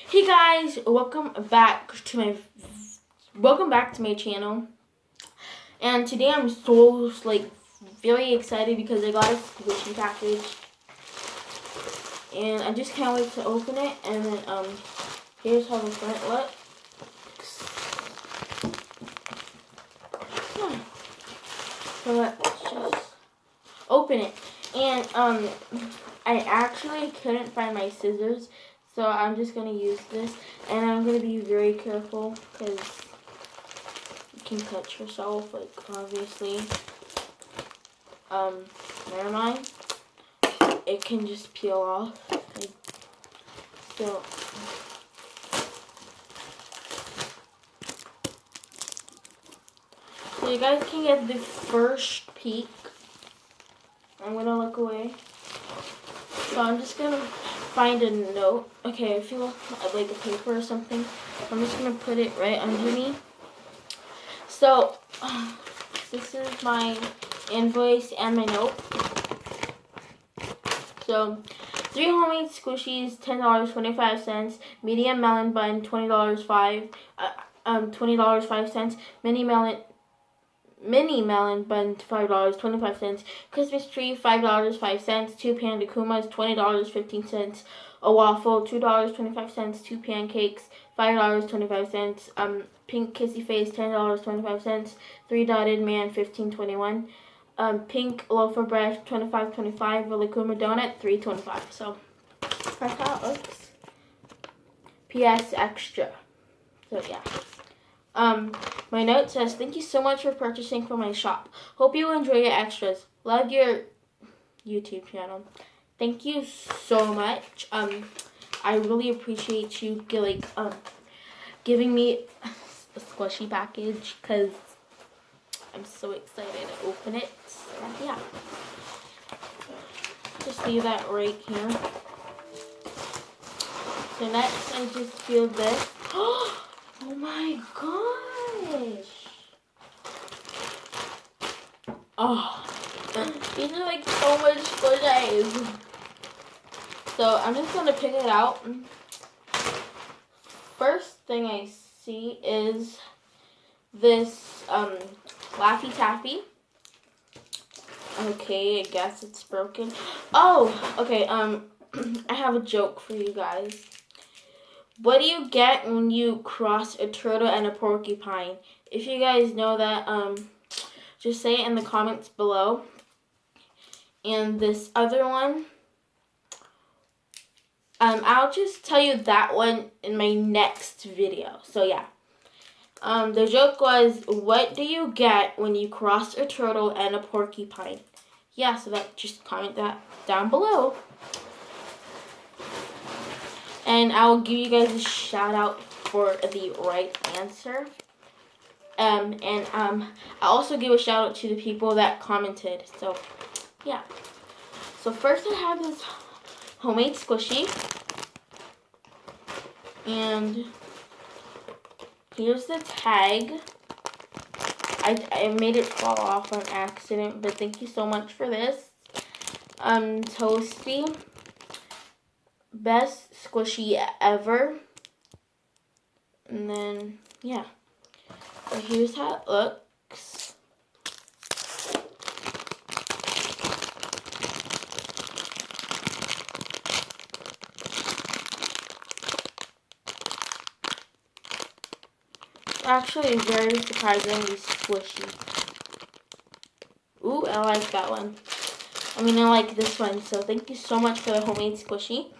Hey guys, welcome back to my channel. And today I'm so very excited because I got a squishy package. And I just can't wait to open it. And then here's how the front looks. Yeah. So let's just open it. And I actually couldn't find my scissors. So I'm just going to use this, and I'm going to be very careful because you can cut yourself, obviously. Never mind. It can just peel off. So you guys can get the first peek. I'm going to look away. So I'm just going to find a note. Okay, I feel like a paper or something. I'm just going to put it right under me. So, this is my invoice and my note. So, 3 homemade squishies, $10.25. Medium melon bun, $20.05. $20.05. Mini melon bun, $5.25. Christmas tree, $5.05. 2 panda kumas, $20.15. A waffle, $2.25. 2 pancakes, $5.25. Pink kissy face, $10.25. 3 dotted man, $15.21. Pink loaf of bread, $25.25. Rilikuma donut, $3.25. So that's how it looks. PS extra. So yeah. My note says, thank you so much for purchasing from my shop. Hope you enjoy your extras. Love your YouTube channel. Thank you so much. I really appreciate you giving me a squishy package because I'm so excited to open it. Yeah. Just leave that right here. So next I just feel this. Oh my gosh. Oh, these are like so much squishies. So I'm just going to pick it out. First thing I see is this Laffy Taffy. Okay, I guess it's broken. Oh, okay, I have a joke for you guys. What do you get when you cross a turtle and a porcupine? If you guys know that, just say it in the comments below. And this other one, I'll just tell you that one in my next video. So yeah. The joke was, what do you get when you cross a turtle and a porcupine? Yeah, so just comment that down below. And I'll give you guys a shout out for the right answer. I'll also give a shout out to the people that commented. So, yeah. So first I have this homemade squishy. And here's the tag. I made it fall off on accident, but thank you so much for this. Toasty. Best squishy ever. And then, yeah. So here's how it looks. Actually, very surprisingly squishy. Ooh, I like that one. I mean, I like this one. So thank you so much for the homemade squishy.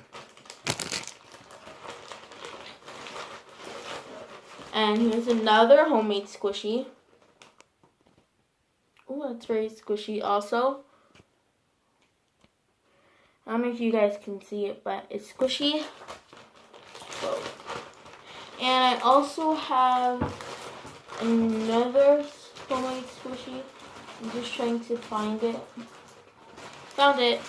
And here's another homemade squishy. Ooh, that's very squishy also. I don't know if you guys can see it, but it's squishy. Whoa. And I also have another homemade squishy. I'm just trying to find it. Found it.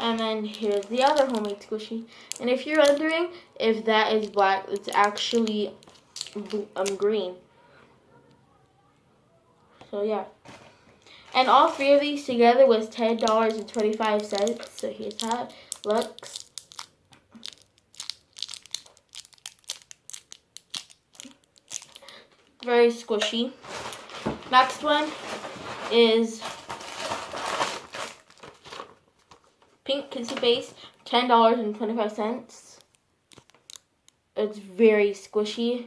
And then here's the other homemade squishy. And if you're wondering if that is black, it's actually green. So yeah. And all 3 of these together was $10.25. So here's how it looks. very squishy. Next one is pink kissy face, $10.25. It's very squishy.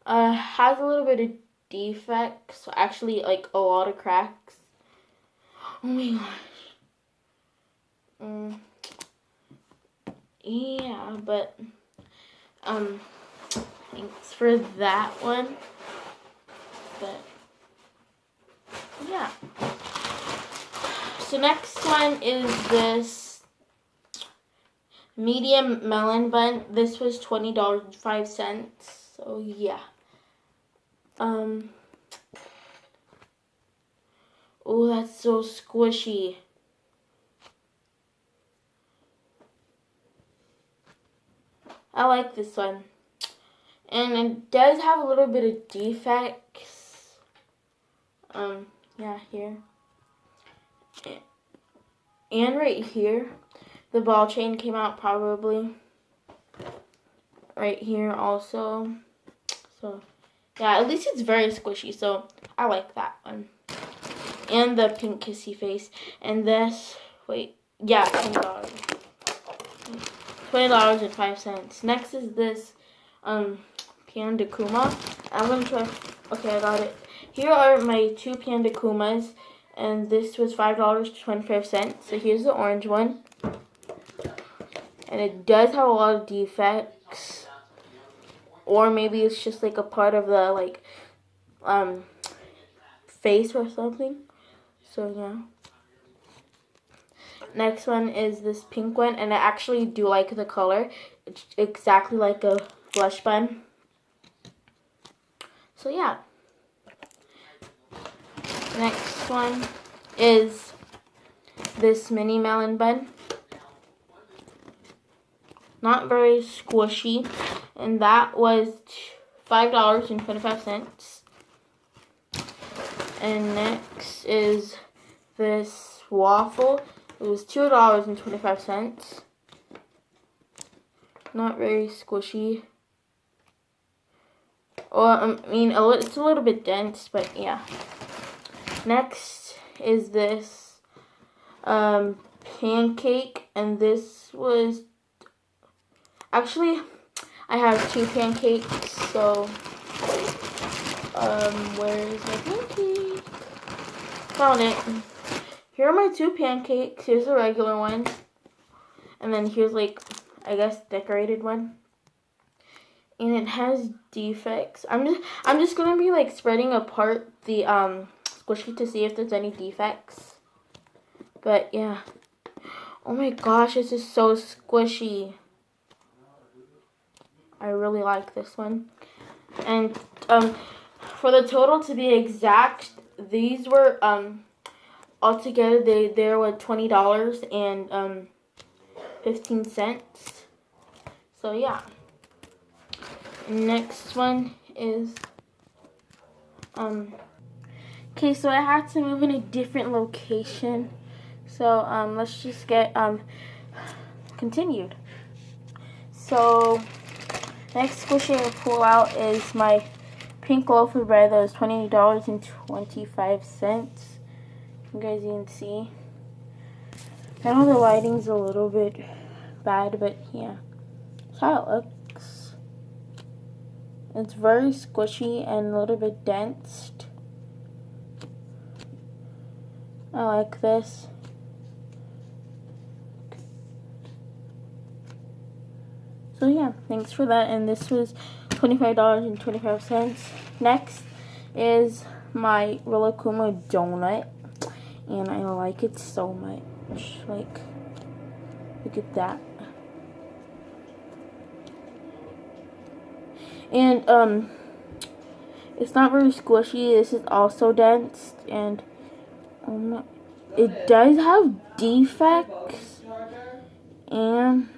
Has a little bit of defects, actually like a lot of cracks. Oh my gosh. Yeah, but thanks for that one. But yeah. So next one is this medium melon bun. This was $20.05. So yeah. Oh, that's so squishy. I like this one. And it does have a little bit of defects. Yeah, here. And right here. The ball chain came out probably. Right here also. So, yeah, at least it's very squishy. So, I like that one. And the pink kissy face. And this, wait, yeah, $20. $20.05. Next is this Panda Kuma. I'm going to try, okay, I got it. Here are my 2 Panda Kumas. And this was $5.25. So here's the orange one. And it does have a lot of defects. Or maybe it's just like a part of the like face or something. So yeah. Next one is this pink one, and I actually do like the color. It's exactly like a blush bun. So yeah. Next one is this mini melon bun. Not very squishy, and that was $5.25. And next is this waffle. It was $2.25. Not very squishy. Or I mean, it's a little bit dense, but yeah. Next is this pancake, and this was actually I have 2 pancakes. So where is my pancake? Found it. Here are my 2 pancakes. Here's a regular one. And then here's like, I guess, decorated one. And it has defects. I'm just gonna be like spreading apart the squishy to see if there's any defects. But yeah. Oh my gosh, this is so squishy. I really like this one. And for the total to be exact, these were altogether they were $20.15. So yeah. Next one is okay, so I had to move in a different location. So let's just get continued. So next squishy I pull out is my pink loaf of bread that was $20.25. You guys can see. I know the lighting's a little bit bad, but yeah. That's how it looks. It's very squishy and a little bit dense. I like this. So yeah, thanks for that. And this was $25.25. Next is my Rillakkuma donut. And I like it so much. Like, look at that. And it's not very squishy. This is also dense, and it does have defects, and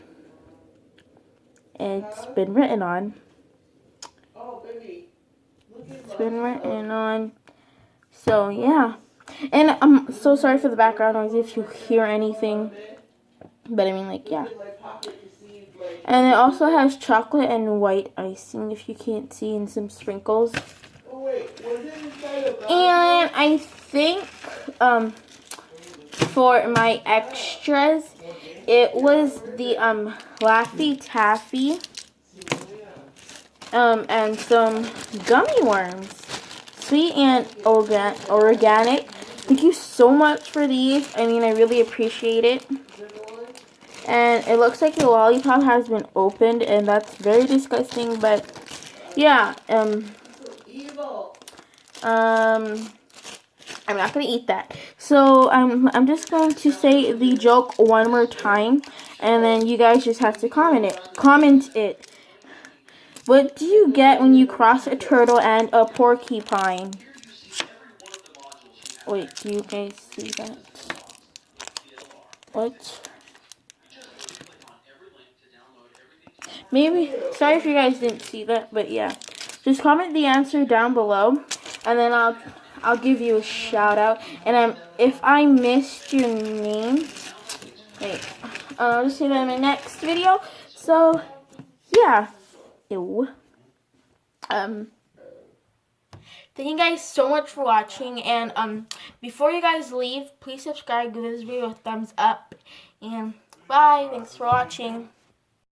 it's been written on. It's been written on. So yeah. And I'm so sorry for the background noise if you hear anything. But I mean, like, yeah. And it also has chocolate and white icing, if you can't see, and some sprinkles. And I think for my extras, it was the Laffy Taffy and some gummy worms. Sweet and organic. Thank you so much for these. I mean, I really appreciate it. And it looks like the lollipop has been opened, and that's very disgusting, but yeah, I'm not gonna eat that. So I'm just going to say the joke one more time, and then you guys just have to comment it. What do you get when you cross a turtle and a porcupine? Wait, do you guys see that? What? Maybe, sorry if you guys didn't see that, but yeah. Just comment the answer down below, and then I'll give you a shout out. And if I missed your name, wait, I'll just say that in my next video. So yeah, ew. Thank you guys so much for watching, and before you guys leave, please subscribe, give this video a thumbs up, and bye. Thanks for watching.